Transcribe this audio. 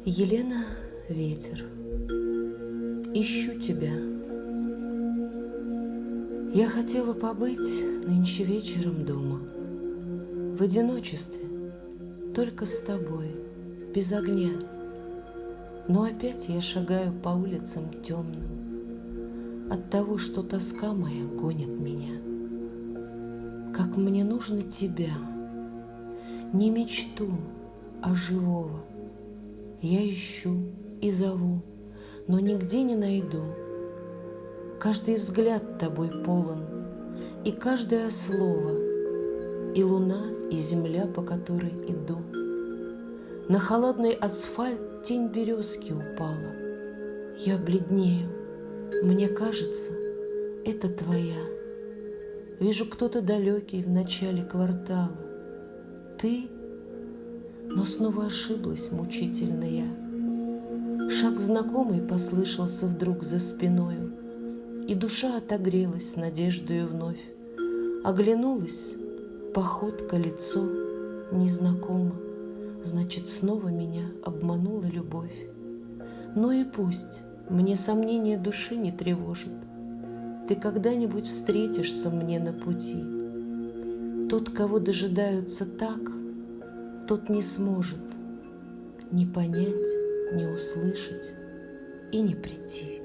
Елена Ветер. Ищу тебя. Я хотела побыть нынче вечером дома, в одиночестве, только с тобой, без огня. Но опять я шагаю по улицам темным от того, что тоска моя гонит меня. Как мне нужно тебя, не мечту, а живого. Я ищу и зову, но нигде не найду. Каждый взгляд тобой полон, и каждое слово, и луна, и земля, по которой иду. На холодный асфальт тень березки упала. Я бледнею, мне кажется, это твоя. Вижу, кто-то далекий в начале квартала. Ты? Но снова ошиблась мучительно я. Шаг знакомый послышался вдруг за спиною, и душа отогрелась надеждою вновь. Оглянулась, походка, лицо незнакомо. Значит, снова меня обманула любовь. Ну и пусть, мне сомнение души не тревожит. Ты когда-нибудь встретишься мне на пути. Тот, кого дожидаются так, тот не сможет ни понять, ни услышать и не прийти.